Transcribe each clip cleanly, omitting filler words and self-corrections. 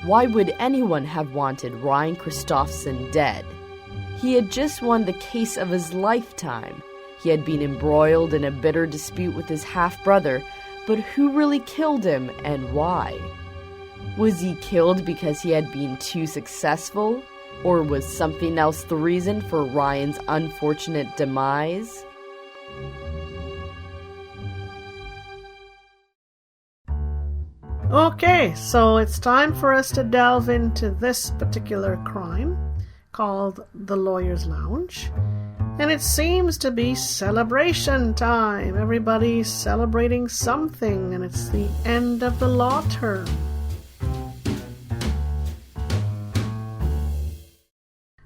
Why would anyone have wanted Ryan Christoffson dead? He had just won the case of his lifetime. He had been embroiled in a bitter dispute with his half-brother, but who really killed him and why? Was he killed because he had been too successful? Or was something else the reason for Ryan's unfortunate demise? Okay, so it's time for us to delve into this particular crime called the Lawyer's Lounge. And it seems to be celebration time. Everybody's celebrating something, and it's the end of the law term.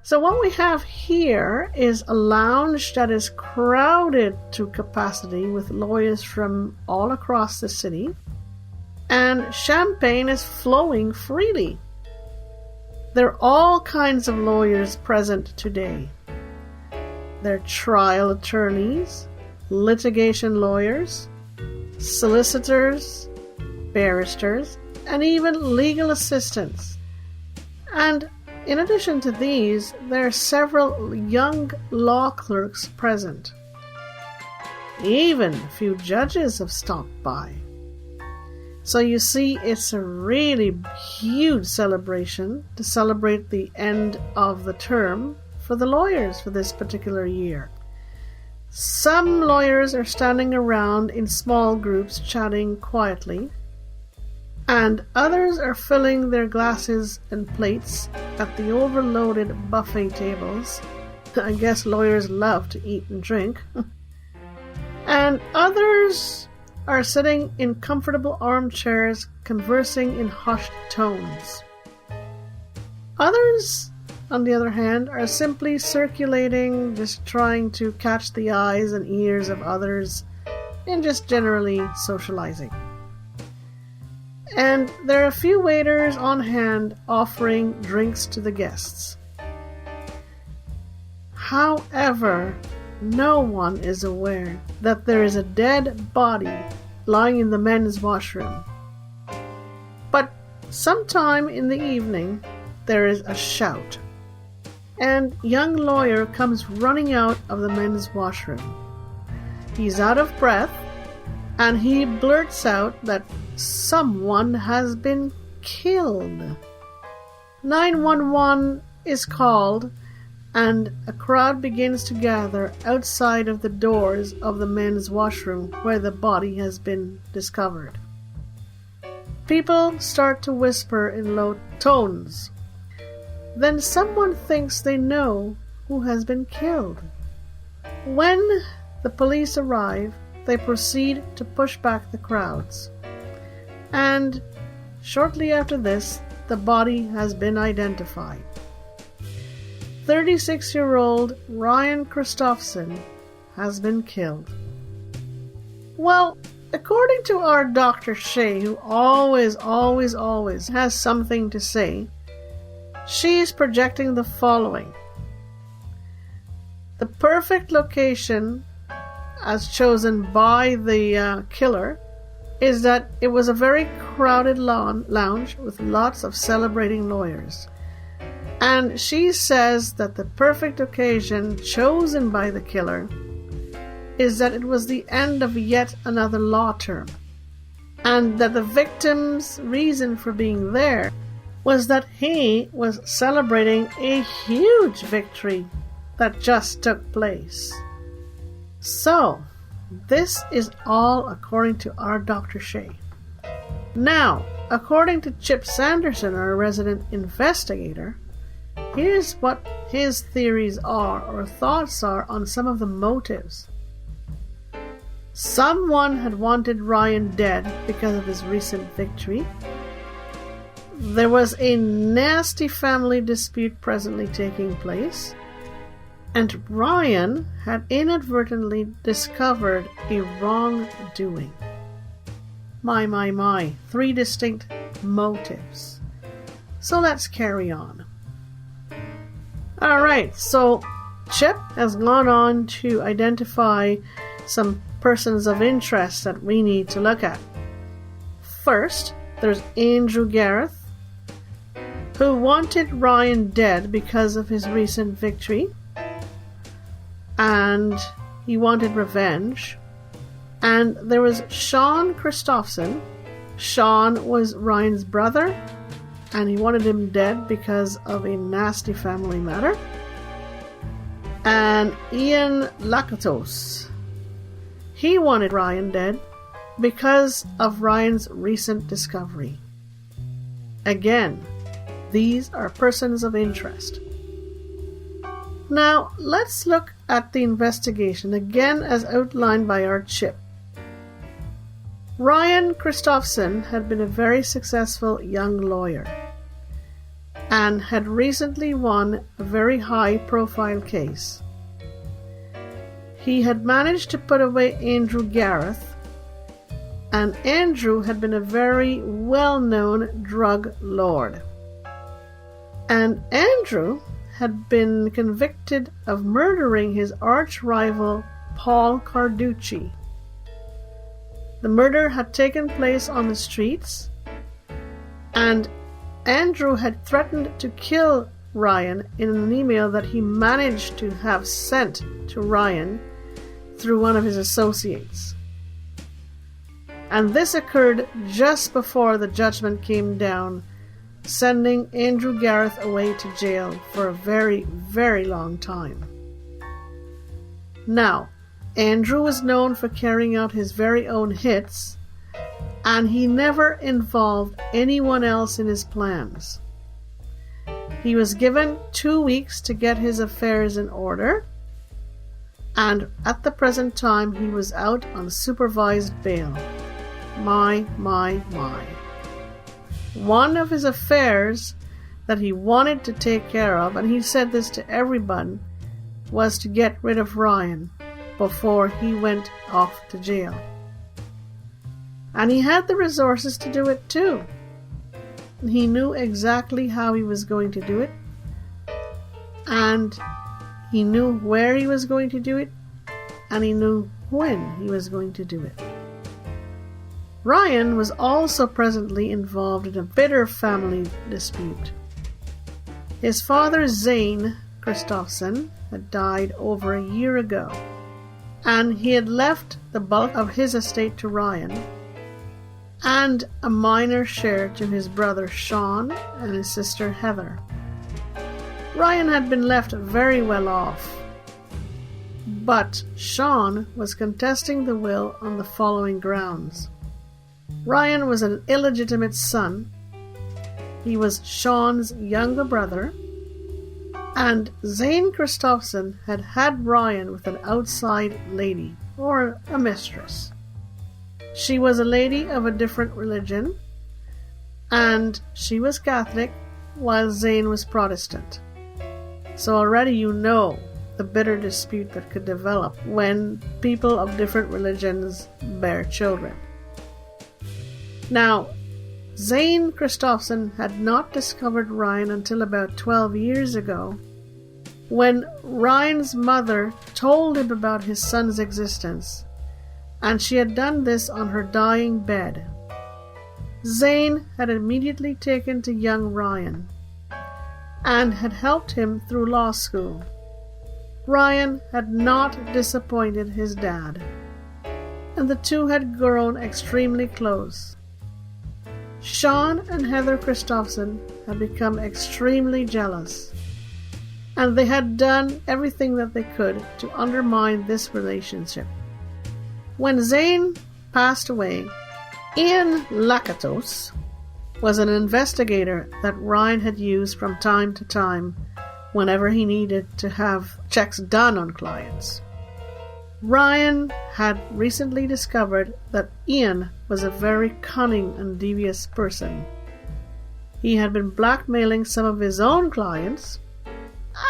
So what we have here is a lounge that is crowded to capacity with lawyers from all across the city, and champagne is flowing freely. There are all kinds of lawyers present today. There are trial attorneys, litigation lawyers, solicitors, barristers, and even legal assistants. And in addition to these, there are several young law clerks present. Even a few judges have stopped by. So you see, it's a really huge celebration to celebrate the end of the term for the lawyers for this particular year. Some lawyers are standing around in small groups chatting quietly, and others are filling their glasses and plates at the overloaded buffet tables. I guess lawyers love to eat and drink. And others are sitting in comfortable armchairs conversing in hushed tones. Others, on the other hand, are simply circulating, just trying to catch the eyes and ears of others and just generally socializing. And there are a few waiters on hand offering drinks to the guests. However, no one is aware that there is a dead body lying in the men's washroom. But sometime in the evening, there is a shout, and young lawyer comes running out of the men's washroom. He's out of breath, and he blurts out that someone has been killed. 911 is called, and a crowd begins to gather outside of the doors of the men's washroom where the body has been discovered. People start to whisper in low tones. Then someone thinks they know who has been killed. When the police arrive, they proceed to push back the crowds. And shortly after this, the body has been identified. 36-year-old Ryan Christoffson has been killed. Well, according to our Dr. Shea, who always has something to say, she's projecting the following. The perfect location, as chosen by the killer, is that it was a very crowded lounge with lots of celebrating lawyers. And she says that the perfect occasion chosen by the killer is that it was the end of yet another law term, and that the victim's reason for being there was that he was celebrating a huge victory that just took place. So, this is all according to our Dr. Shea. Now, according to Chip Sanderson, our resident investigator, here's what his theories are, or thoughts are, on some of the motives. Someone had wanted Ryan dead because of his recent victory. There was a nasty family dispute presently taking place, and Ryan had inadvertently discovered a wrongdoing. My, 3 distinct motives. So let's carry on. Alright, so Chip has gone on to identify some persons of interest that we need to look at. First, there's Andrew Gareth, who wanted Ryan dead because of his recent victory, and he wanted revenge. And there was Ryan Christoffson. Sean was Ryan's brother, and he wanted him dead because of a nasty family matter. And Ian Lakatos, he wanted Ryan dead because of Ryan's recent discovery. Again, these are persons of interest. Now, let's look at the investigation again as outlined by our chip. Ryan Christoffson had been a very successful young lawyer and had recently won a very high-profile case. He had managed to put away Andrew Gareth, and Andrew had been a very well-known drug lord. And Andrew had been convicted of murdering his arch-rival Paul Carducci. The murder had taken place on the streets, and Andrew had threatened to kill Ryan in an email that he managed to have sent to Ryan through one of his associates. And this occurred just before the judgment came down, sending Andrew Gareth away to jail for a very, very long time. Now, Andrew was known for carrying out his very own hits, and he never involved anyone else in his plans. He was given 2 weeks to get his affairs in order, and at the present time he was out on supervised bail. My. One of his affairs that he wanted to take care of, and he said this to everyone, was to get rid of Ryan before he went off to jail. And he had the resources to do it too. He knew exactly how he was going to do it, and he knew where he was going to do it, and he knew when he was going to do it. Ryan was also presently involved in a bitter family dispute. His father, Zane Christoffson, had died over a year ago, and he had left the bulk of his estate to Ryan and a minor share to his brother Sean and his sister Heather. Ryan had been left very well off, but Sean was contesting the will on the following grounds. Ryan was an illegitimate son, he was Sean's younger brother, and Zane Christoffson had had Ryan with an outside lady, or a mistress. She was a lady of a different religion, and she was Catholic, while Zane was Protestant. So already you know the bitter dispute that could develop when people of different religions bear children. Now, Zane Christoffson had not discovered Ryan until about 12 years ago, when Ryan's mother told him about his son's existence, and she had done this on her dying bed. Zane had immediately taken to young Ryan and had helped him through law school. Ryan had not disappointed his dad, and the two had grown extremely close. Sean and Heather Christoffson had become extremely jealous, and they had done everything that they could to undermine this relationship. When Zane passed away, Ian Lakatos was an investigator that Ryan had used from time to time whenever he needed to have checks done on clients. Ryan had recently discovered that Ian was a very cunning and devious person. He had been blackmailing some of his own clients,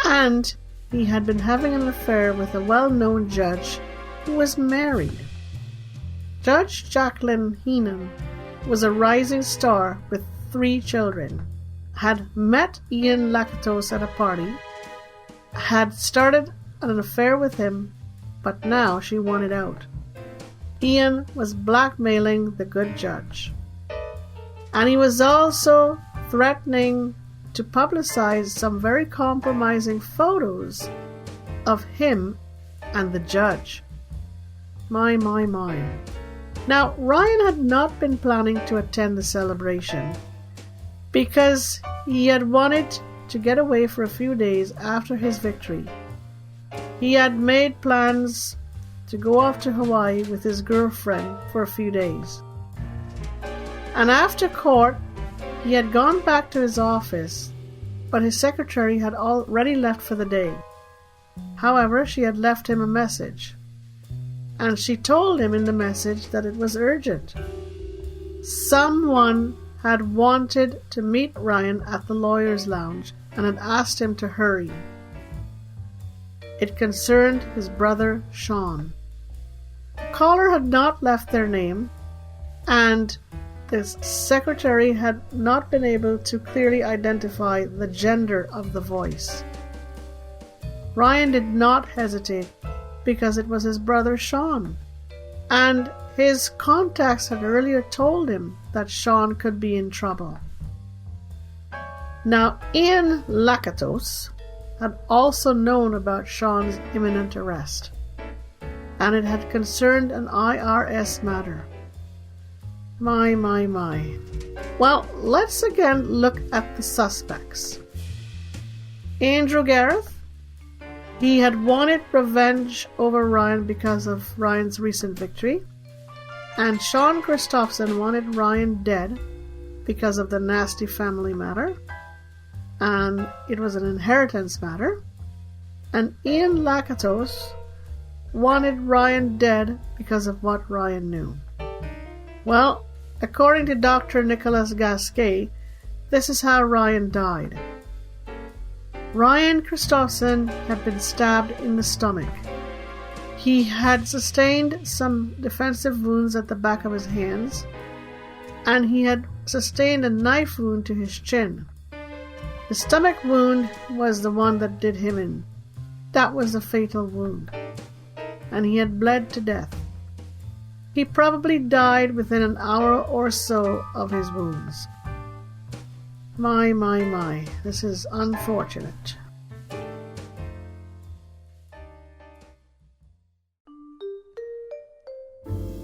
and he had been having an affair with a well-known judge who was married. Judge Jacqueline Heenan was a rising star with 3 children, had met Ian Lakatos at a party, had started an affair with him, but now she wanted out. Ian was blackmailing the good judge, and he was also threatening to to publicize some very compromising photos of him and the judge. My. Now, Ryan had not been planning to attend the celebration because he had wanted to get away for a few days after his victory. He had made plans to go off to Hawaii with his girlfriend for a few days. And after court, he had gone back to his office, but his secretary had already left for the day. However, she had left him a message, and she told him in the message that it was urgent. Someone had wanted to meet Ryan at the lawyer's lounge and had asked him to hurry. It concerned his brother Sean. The caller had not left their name, and the secretary had not been able to clearly identify the gender of the voice. Ryan did not hesitate because it was his brother Sean, and his contacts had earlier told him that Sean could be in trouble. Now, Ian Lakatos had also known about Sean's imminent arrest, and it had concerned an IRS matter. My. Well, let's again look at the suspects. Andrew Gareth, he had wanted revenge over Ryan because of Ryan's recent victory, and Ryan Christoffson wanted Ryan dead because of the nasty family matter, and it was an inheritance matter, and Ian Lakatos wanted Ryan dead because of what Ryan knew. Well, according to Dr. Nicholas Gasquet, this is how Ryan died. Ryan Christoffson had been stabbed in the stomach. He had sustained some defensive wounds at the back of his hands, and he had sustained a knife wound to his chin. The stomach wound was the one that did him in. That was the fatal wound, and he had bled to death. He probably died within an hour or so of his wounds. My. This is unfortunate.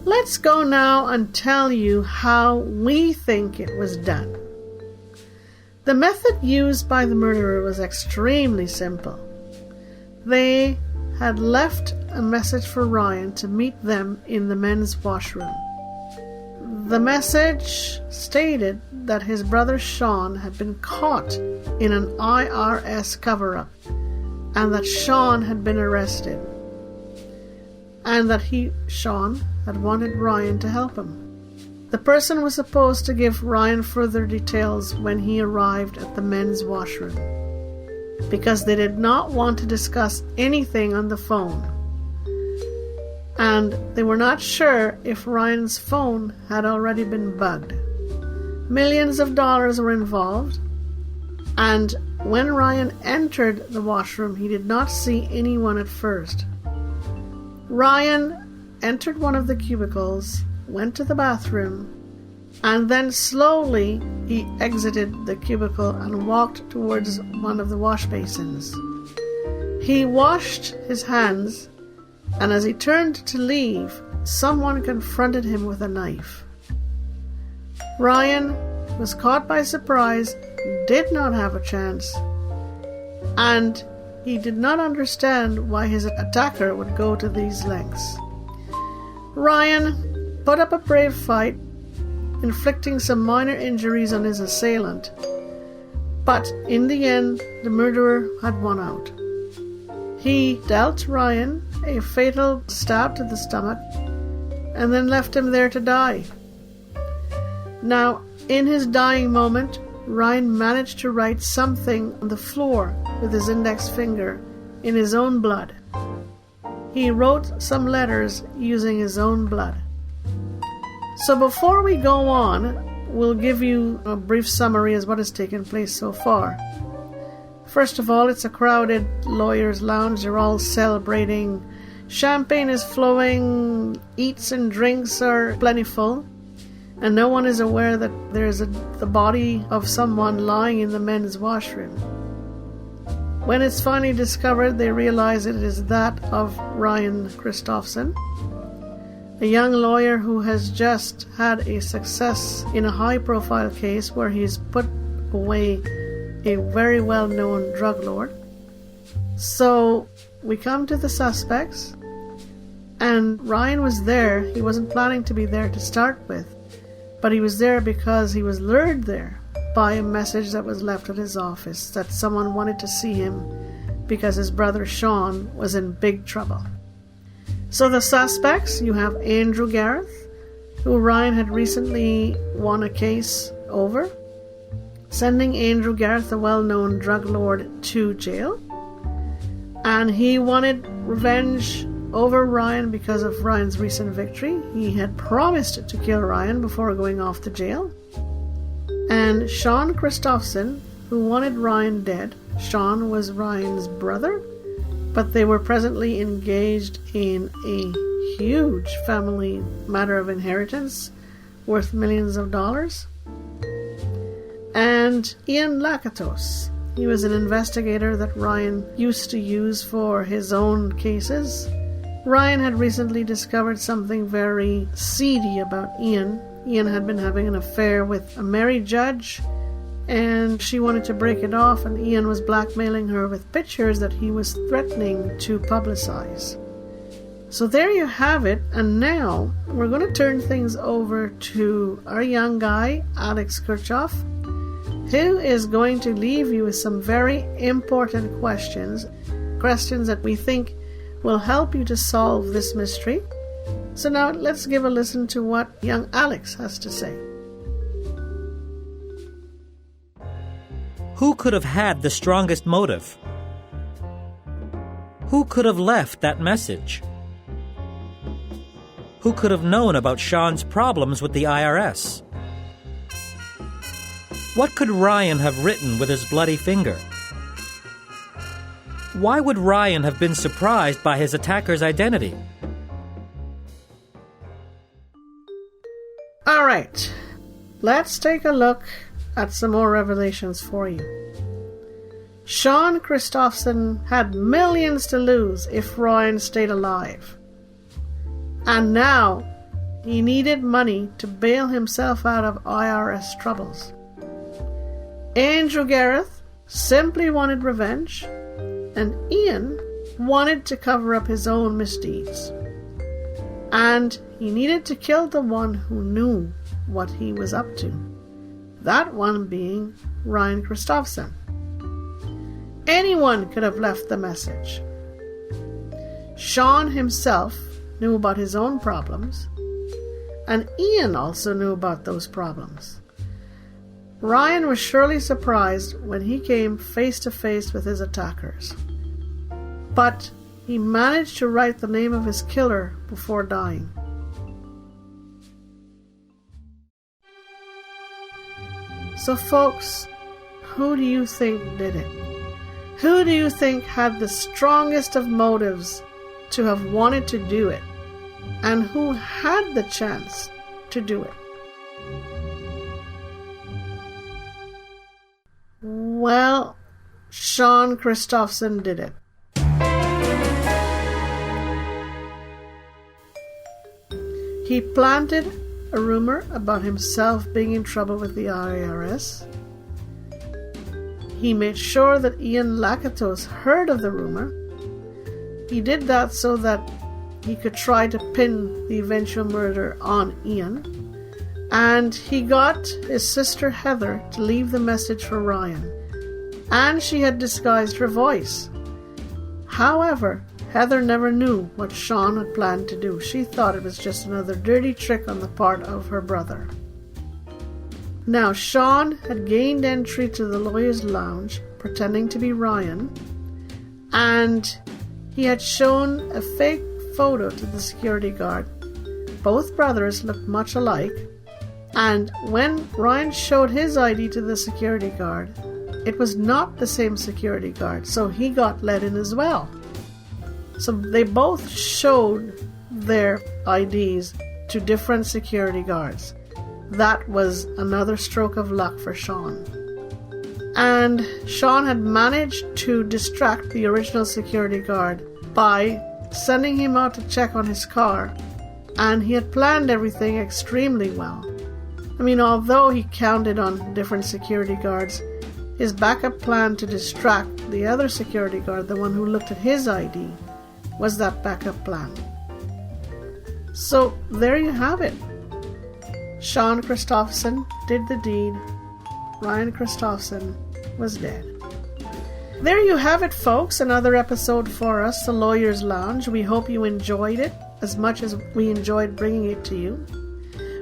Let's go now and tell you how we think it was done. The method used by the murderer was extremely simple. They had left a message for Ryan to meet them in the men's washroom. The message stated that his brother Sean had been caught in an IRS cover-up and that Sean had been arrested, and that Sean had wanted Ryan to help him. The person was supposed to give Ryan further details when he arrived at the men's washroom, because they did not want to discuss anything on the phone, and they were not sure if Ryan's phone had already been bugged. Millions of dollars were involved, and when Ryan entered the washroom, he did not see anyone at first. Ryan entered one of the cubicles, went to the bathroom, and then slowly he exited the cubicle and walked towards one of the wash basins. He washed his hands, and as he turned to leave, someone confronted him with a knife. Ryan was caught by surprise, did not have a chance, and he did not understand why his attacker would go to these lengths. Ryan put up a brave fight, inflicting some minor injuries on his assailant, but in the end, the murderer had won out. He dealt Ryan a fatal stab to the stomach and then left him there to die. Now, in his dying moment, Ryan managed to write something on the floor with his index finger in his own blood. He wrote some letters using his own blood. So before we go on, we'll give you a brief summary as what has taken place so far. First of all, it's a crowded lawyer's lounge. They're all celebrating. Champagne is flowing. Eats and drinks are plentiful. and no one is aware that there's the body of someone lying in the men's washroom. When it's finally discovered, they realize it is that of Ryan Christoffson, a young lawyer who has just had a success in a high-profile case where he's put away a very well-known drug lord. So we come to the suspects, and Ryan was there. He wasn't planning to be there to start with, but he was there because he was lured there by a message that was left at his office that someone wanted to see him because his brother Sean was in big trouble. So the suspects, you have Andrew Gareth, who Ryan had recently won a case over, sending Andrew Gareth, a well-known drug lord, to jail. And he wanted revenge over Ryan because of Ryan's recent victory. He had promised to kill Ryan before going off to jail. And Sean Christoffson, who wanted Ryan dead. Sean was Ryan's brother, but they were presently engaged in a huge family matter of inheritance worth millions of dollars. And Ian Lakatos, he was an investigator that Ryan used to use for his own cases. Ryan had recently discovered something very seedy about Ian. Ian had been having an affair with a married judge, and she wanted to break it off, and Ian was blackmailing her with pictures that he was threatening to publicize. So there you have it, and now we're going to turn things over to our young guy, Alex Kirchhoff, who is going to leave you with some very important questions that we think will help you to solve this mystery. So now let's give a listen to what young Alex has to say. Who could have had the strongest motive? Who could have left that message? Who could have known about Sean's problems with the IRS? What could Ryan have written with his bloody finger? Why would Ryan have been surprised by his attacker's identity? All right, let's take a look at some more revelations for you. Sean Christoffson had millions to lose if Ryan stayed alive. And now he needed money to bail himself out of IRS troubles. Andrew Gareth simply wanted revenge, and Ian wanted to cover up his own misdeeds. And he needed to kill the one who knew what he was up to. That one being Ryan Christoffson. Anyone could have left the message. Sean himself knew about his own problems, and Ian also knew about those problems. Ryan was surely surprised when he came face to face with his attackers. But he managed to write the name of his killer before dying. So folks, who do you think did it? Who do you think had the strongest of motives to have wanted to do it? And who had the chance to do it? Well, Sean Christoffson did it. He planted a rumor about himself being in trouble with the IRS. He made sure that Ian Lakatos heard of the rumor. He did that so that he could try to pin the eventual murder on Ian. And he got his sister Heather to leave the message for Ryan. And she had disguised her voice. However, Heather never knew what Sean had planned to do. She thought it was just another dirty trick on the part of her brother. Now, Sean had gained entry to the lawyer's lounge, pretending to be Ryan, and he had shown a fake photo to the security guard. Both brothers looked much alike, and when Ryan showed his ID to the security guard, it was not the same security guard, so he got let in as well. So they both showed their IDs to different security guards. that was another stroke of luck for Sean. And Sean had managed to distract the original security guard by sending him out to check on his car, and he had planned everything extremely well. I mean, although he counted on different security guards, his backup plan to distract the other security guard, the one who looked at his ID, was that backup plan. So there you have it. Sean Christoffson did the deed. Ryan Christoffson was dead. There you have it, folks. Another episode for us, The Lawyer's Lounge. We hope you enjoyed it as much as we enjoyed bringing it to you.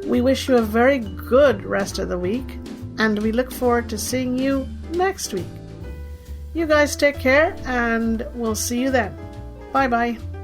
We wish you a very good rest of the week, and we look forward to seeing you next week. You guys take care, and we'll see you then. Bye-bye.